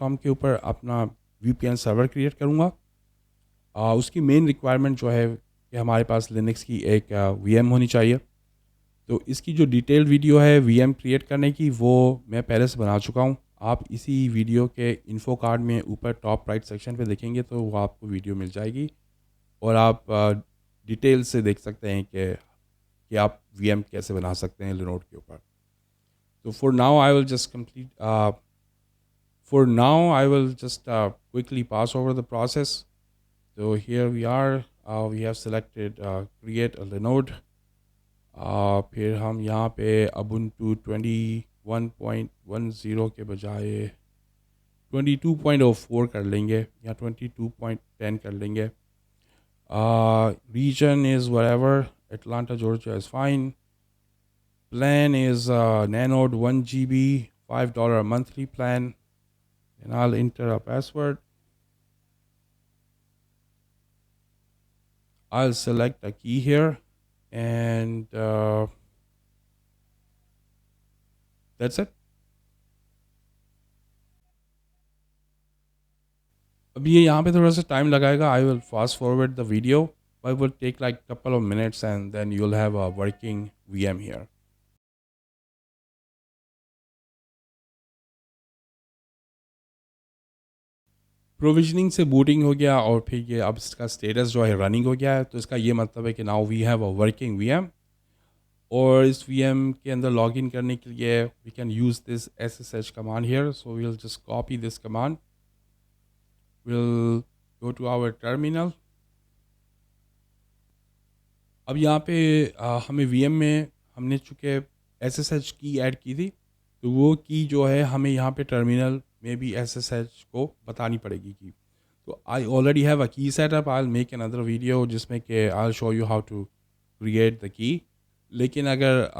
linux.com के ऊपर अपना VPN सर्वर क्रिएट करूँगा। उसकी मेन रिक्वायरमेंट जो है कि हमारे पास लिनक्स की एक VM होनी चाहिए। तो इसकी जो डिटेल वीडियो है VM क्रिएट करने की, वो मैं पहले से बना चुका हूँ। आप इसी वीडियो के इन्फो कार्ड में ऊपर टॉप राइट सेक्शन पे देखेंगे तो वो आपको वीडियो मिल जाएगी और आप डिटेल से देख सकते हैं कि आप VM कैसे बना सकते हैं लिनोड के ऊपर। तो for now I will just complete for now I will just quickly pass over the process. So here we are, we have selected create a Linode. फिर हम यहाँ पे Ubuntu 21.10 के बजाय 22.04 कर लेंगे या 22.10 कर लेंगे। Region is whatever, Atlanta, Georgia is fine. Plan is Nanode 1 GB, $5 a monthly plan. And I'll enter a password. I'll select a key here and that's it. अब ये यहाँ पे थोड़ा सा टाइम लगाएगा. I will fast forward the video, but it will take like a couple of minutes and then you'll have a working VM here. Provisioning से booting हो गया और फिर ये अब इसका स्टेटस जो है रनिंग हो गया है. तो इसका ये मतलब है कि now we have a working VM और इस VM के अंदर लॉगिन करने के लिए we can use this SSH command here. So we will just copy this command. We'll go to our terminal. अब यहाँ पे हमें VM में हमने चूँकि SSH की ऐड की थी तो वो की जो है हमें यहाँ पे टर्मिनल में भी SSH को बतानी पड़ेगी की. तो I already have a key setup. I will make another video जिसमें कि I will show you how to create the key. लेकिन अगर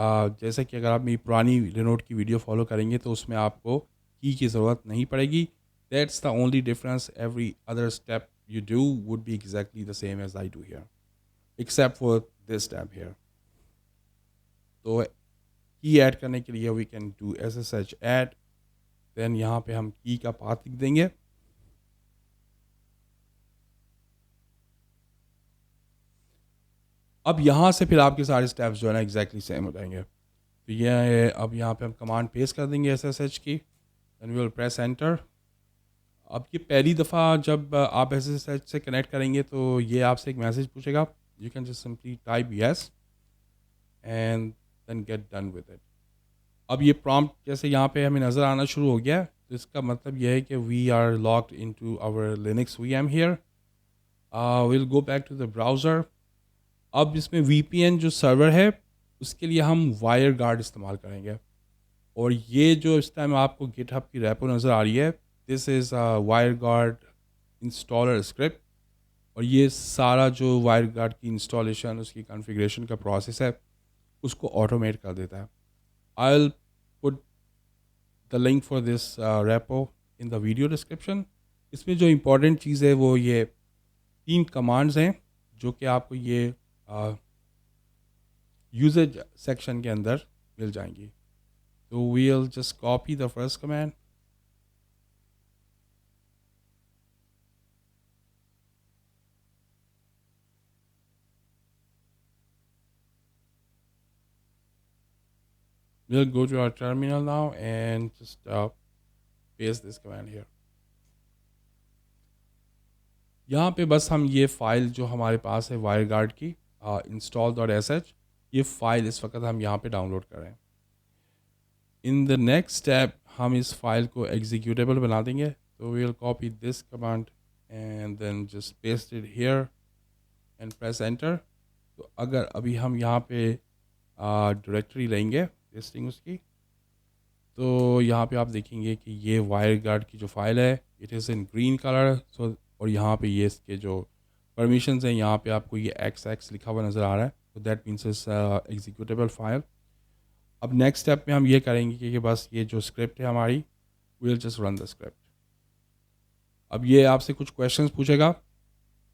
जैसे कि अगर आप मेरी पुरानी लिनोड की वीडियो फॉलो करेंगे तो उसमें आपको की ज़रूरत नहीं पड़ेगी. That's the only difference. Every other step you do would be exactly the same as I do here, except for this step here. तो की ऐड करने के लिए we can do SSH add. Then यहाँ पे हम की का पाथ लिख देंगे. अब यहाँ से फिर आपके सारे स्टेप्स जो है ना एग्जैक्टली सेम हो जाएंगे. तो ये अब यहाँ पे हम कमांड पेस्ट कर देंगे SSH की. Then we will press enter. अब ये पहली दफ़ा जब आप SSH से कनेक्ट करेंगे तो ये आपसे एक मैसेज पूछेगा. You can just simply type yes and then get done with it. अब ये प्रॉम्प्ट जैसे यहाँ पे हमें नज़र आना शुरू हो गया है तो इसका मतलब ये है कि we are logged into our Linux VM here. Will go back to the browser. अब इसमें VPN जो सर्वर है उसके लिए हम वायर गार्ड इस्तेमाल करेंगे. और ये जो इस टाइम आपको गिटहब की रेपो नज़र आ रही है, this is WireGuard installer script. और ये सारा जो वायरगार्ड की इंस्टॉलेशन उसकी कॉन्फ़िगरेशन का प्रोसेस है उसको ऑटोमेट कर देता है. I will put the link for this repo in the video description. इसमें जो इम्पोर्टेंट चीज़ है वो ये 3 कमांड्स हैं जो कि आपको ये यूजेज सेक्शन के अंदर मिल जाएंगी. So we'll just copy the first command. We'll go to our terminal now and just paste this command here. यहाँ पे बस हम ये फ़ाइल जो हमारे पास है वायरगार्ड की install.sh, ये फ़ाइल इस वक्त हम यहाँ पे डाउनलोड कर रहे हैं. इन द नेक्स्ट स्टेप हम इस फाइल को एग्जीक्यूटेबल बना देंगे. तो we will copy this command and then just paste it here and press enter. तो अगर अभी हम यहाँ पे डायरेक्टरी लेंगे टेस्टिंग उसकी तो यहाँ पे आप देखेंगे कि ये वायरगार्ड की जो फाइल है it is in green colour. So और यहाँ पे ये इसके जो परमिशंस हैं यहाँ पे आपको ये XX लिखा हुआ नज़र आ रहा है. तो that means is executable file. अब नेक्स्ट स्टेप में हम ये करेंगे कि बस ये जो स्क्रिप्ट है हमारी we will just run the script. अब ये आपसे कुछ क्वेश्चंस पूछेगा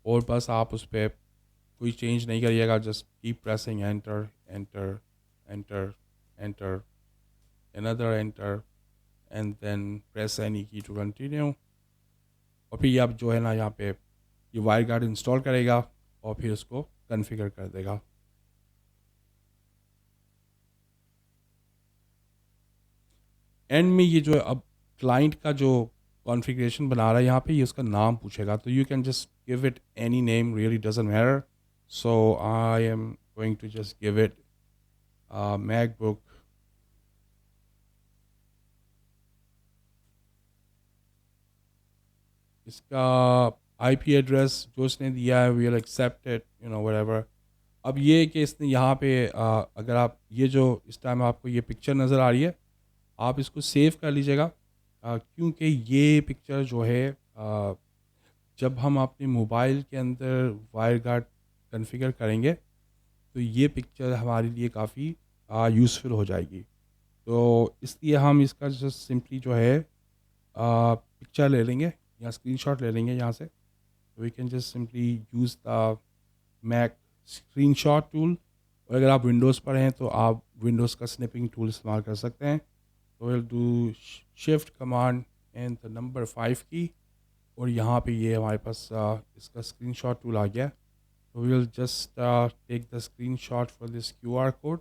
और बस आप उस पर कोई चेंज नहीं करिएगा. Just keep pressing enter enter enter enter, another enter, and then press any key to continue. और फिर ये आप जो है ना यहाँ पे ये वायर गार्ड इंस्टॉल करेगा और फिर उसको कॉन्फ़िगर कर देगा। एंड में ये जो है अब क्लाइंट का जो कॉन्फ़िगरेशन बना रहा है यहाँ पे ये उसका नाम पूछेगा, तो you can just give it any name, really doesn't matter. So I am going to just give it MacBook. इसका आईपी एड्रेस जो इसने दिया है we'll accept it, you know whatever. अब ये कि इसने यहाँ पे अगर आप ये जो इस टाइम आपको ये पिक्चर नज़र आ रही है, आप इसको सेव कर लीजिएगा, क्योंकि ये पिक्चर जो है जब हम अपने मोबाइल के अंदर वायर गार्ड कन्फिगर करेंगे तो ये पिक्चर हमारे लिए काफ़ी यूज़फुल हो जाएगी। तो इसलिए हम इसका जस्ट सिंपली जो है पिक्चर ले लेंगे या स्क्रीनशॉट ले लेंगे यहाँ से। तो we can just simply use the Mac screenshot tool, और अगर आप विंडोज़ पर हैं तो आप विंडोज़ का स्निपिंग टूल इस्तेमाल कर सकते हैं। तो will do shift command and the number 5 की, और यहाँ पे ये हमारे पास इसका स्क्रीनशॉट टूल आ गया। तो we will just take the screenshot for this QR code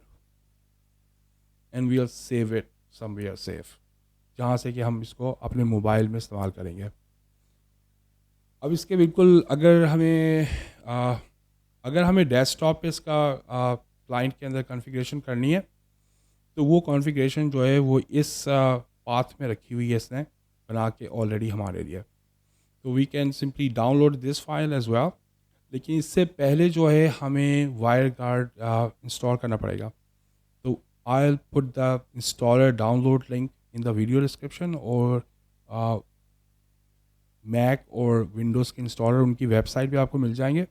and we will save it somewhere safe, जहाँ से कि हम इसको अपने मोबाइल में इस्तेमाल करेंगे। अब इसके बिल्कुल अगर हमें डेस्कटॉप पे इसका क्लाइंट के अंदर कॉन्फ़िगरेशन करनी है, तो वो कॉन्फ़िगरेशन जो है वो इस पाथ में रखी हुई है इसने बना के ऑलरेडी हमारे लिए। तो we can simply download this file as well, लेकिन इससे पहले जो है हमें वायर गार्ड इंस्टॉल करना पड़ेगा। तो I will put the installer download link in the video description, और मैक और विंडोज़ के इंस्टॉलर उनकी वेबसाइट पे आपको मिल जाएंगे।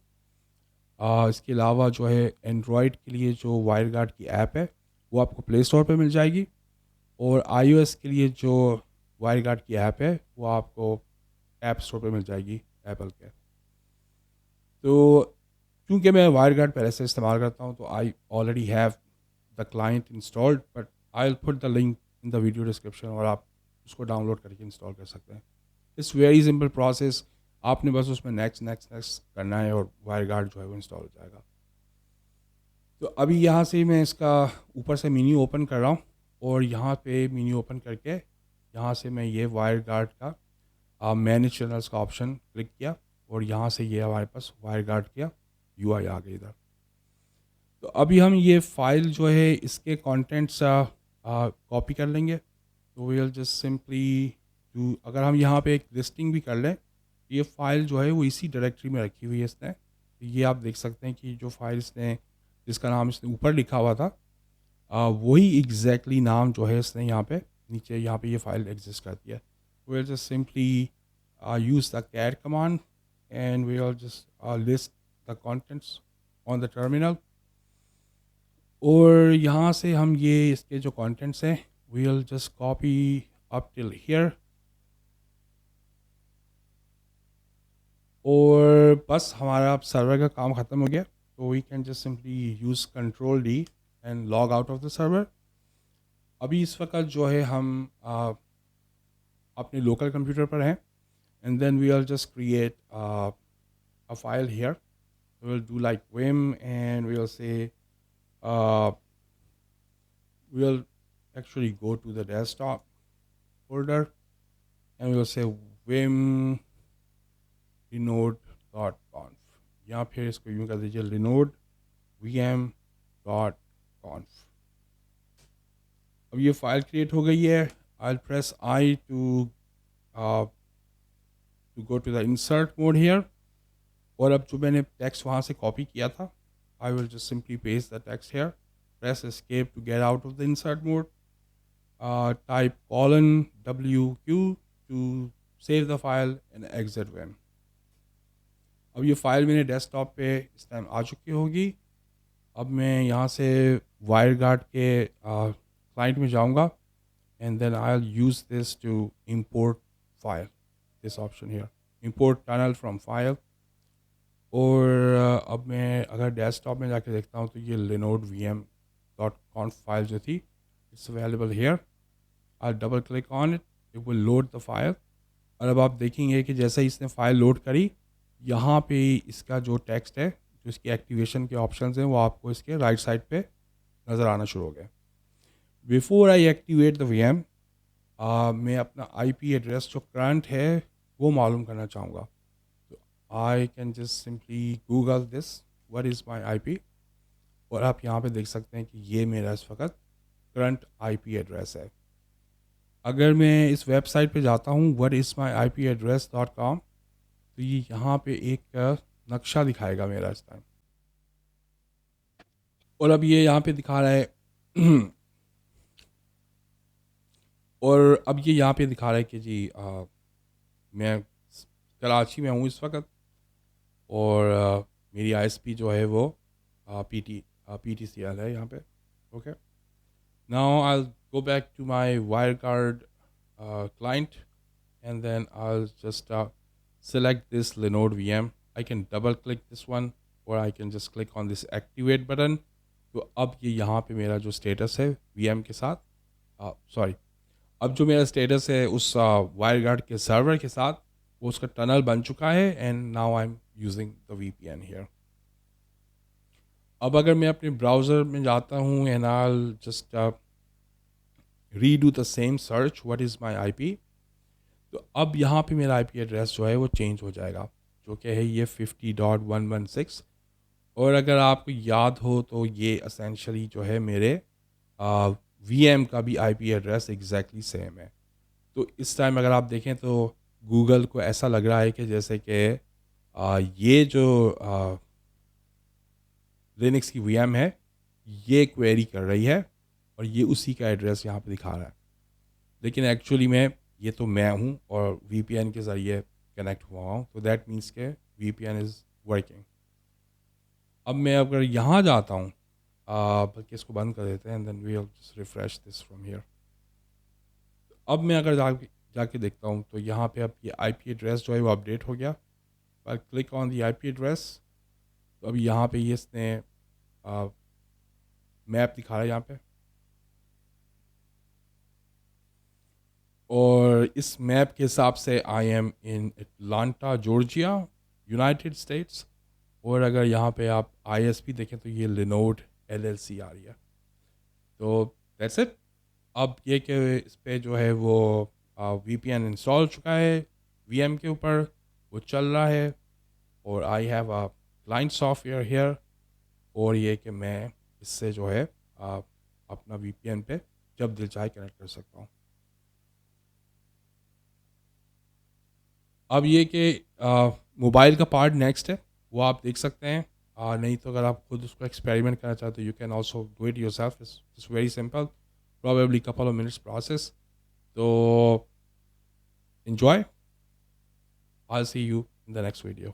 इसके अलावा जो है एंड्रॉयड के लिए जो वायर गार्ड की ऐप है वो आपको प्ले स्टोर पे मिल जाएगी, और iOS के लिए जो वायर गार्ड की ऐप है वो आपको ऐप स्टोर पे मिल जाएगी एप्पल के। तो क्योंकि मैं वायर गार्ड पहले से इस्तेमाल करता हूँ तो I already have the client installed, but I will put the link in the video description, और आप उसको डाउनलोड करके इंस्टॉल कर सकते हैं। इट्स वेरी सिंपल प्रोसेस, आपने बस उसमें नेक्स्ट नेक्स्ट नेक्स्ट करना है और वायर गार्ड जो है वो इंस्टॉल हो जाएगा। तो अभी यहाँ से मैं इसका ऊपर से मेन्यू ओपन कर रहा हूँ, और यहाँ पे मेन्यू ओपन करके यहाँ से मैं ये वायर गार्ड का मैनेज चैनल्स का ऑप्शन क्लिक किया, और यहाँ से ये हमारे पास वायर गार्ड किया UI आ गई इधर। तो अभी हम ये फाइल जो है इसके कंटेंट्स कॉपी कर लेंगे। तो we will just simply do, अगर हम यहाँ पे एक लिस्टिंग भी कर लें, ये फ़ाइल जो है वो इसी डायरेक्टरी में रखी हुई है इसने। तो ये आप देख सकते हैं कि जो फाइल इसने जिसका नाम इसने ऊपर लिखा हुआ था वही एग्जैक्टली नाम जो है इसने यहाँ पे नीचे यहाँ पे ये फाइल एग्जिस्ट करती है। We will just simply use the cat command and we will just list the contents on the terminal, और यहाँ से हम ये इसके जो कंटेंट्स हैं we will just copy up till here, और बस हमारा अब सर्वर का काम ख़त्म हो गया। तो we can just simply use Ctrl+D and log out of the server. अभी इस वक्त जो है हम अपने लोकल कंप्यूटर पर हैं, and then we will just create a file here. We will do like vim and we will say we will actually go to the desktop folder and we will say vim linode.conf, या फिर इसको यूँ कर दीजिए linode vm.conf। अब ये file create हो गई है। I'll press I to go to the insert mode here, और अब जो मैंने टेक्स्ट वहाँ से कॉपी किया था I will just simply paste the text here, press escape to get out of the insert mode, type :WQ to save the file and exit vim। अब ये फ़ाइल मेरे डेस्कटॉप पे इस टाइम आ चुकी होगी। अब मैं यहाँ से वायर गार्ड के क्लाइंट में जाऊँगा, and then I will use this to import file, this option here, import tunnel from file। और अब मैं अगर डेस्कटॉप में जाके देखता हूँ तो ये linode vm.conf फाइल जो थी it's available hair. I double click on it it will load the file. और अब आप देखेंगे कि जैसे ही इसने फाइल लोड करी, यहाँ पे इसका जो टेक्स्ट है, जो इसकी एक्टिवेशन के ऑप्शंस हैं, वो आपको इसके राइट साइड पे नज़र आना शुरू हो गए। Before I activate the VM, मैं अपना आईपी एड्रेस जो करंट है वो मालूम करना चाहूँगा। तो I can just simply Google this, what is my IP, और आप यहाँ पे देख सकते हैं कि ये मेरा इस वक्त करंट आईपी एड्रेस है। अगर मैं इस वेबसाइट पे जाता हूँ whatismyipaddress.com, तो ये यहाँ पे एक नक्शा दिखाएगा मेरा इस टाइम। और अब ये यहाँ पे दिखा रहा है और अब ये यहाँ पे दिखा रहा है कि जी मैं कराची में हूँ इस वक्त, और मेरी आईएसपी जो है वो PTCL है यहाँ पे। Okay, now I go back to my Wireguard client, and then I'll just select this Linode VM. I can double click this one, or I can just click on this activate button. तो अब ये यहाँ पे मेरा जो status है VM के साथ, सॉरी, अब जो मेरा स्टेटस है उस Wireguard के सर्वर के साथ, वो उसका टनल बन चुका है, and now I am using the VPN here. अब अगर मैं अपने ब्राउज़र में जाता हूँ and I just redo the same search, what is my IP, तो अब यहाँ पे मेरा आईपी एड्रेस जो है वो चेंज हो जाएगा, जो कि है ये 50.116। और अगर आपको याद हो तो ये असेंशली जो है मेरे VM का भी आईपी एड्रेस एग्जैक्टली सेम है। तो इस टाइम अगर आप देखें तो गूगल को ऐसा लग रहा है कि जैसे कि ये जो लिनक्स की VM है ये क्वेरी कर रही है, और ये उसी का एड्रेस यहाँ पे दिखा रहा है, लेकिन एक्चुअली में ये तो मैं हूँ और VPN के ज़रिए कनेक्ट हुआ हूँ, तो दैट मीन्स के VPN इज़ वर्किंग। अब मैं अगर यहाँ जाता हूँ, बल्कि इसको बंद कर देते हैं, and then we will just refresh this from here. अब मैं अगर जाके देखता हूँ तो यहाँ पे अब ये आईपी एड्रेस जो है वो अपडेट हो गया। पर click on the IP address, तो अब यहाँ पे ये इसने मैप दिखा रहा है यहाँ पे, और इस मैप के हिसाब से I am in Atlanta Georgia, United states. और अगर यहाँ पे आप आईएसपी देखें तो ये लिनोड LLC आ रही है। तो दैट्स इट। अब ये कि इस पे जो है वो VPN इंस्टॉल हो चुका है VM के ऊपर, वो चल रहा है, और I have a client software here, और ये कि मैं इससे जो है अपना VPN पे जब दिल चाहे कनेक्ट कर सकता हूँ। अब ये कि मोबाइल का पार्ट नेक्स्ट है, वो आप देख सकते हैं। नहीं तो अगर आप खुद उसको एक्सपेरिमेंट करना चाहते हो, you can also do it yourself. It's very simple, probably couple of minutes process. So enjoy. I'll see you in the next video.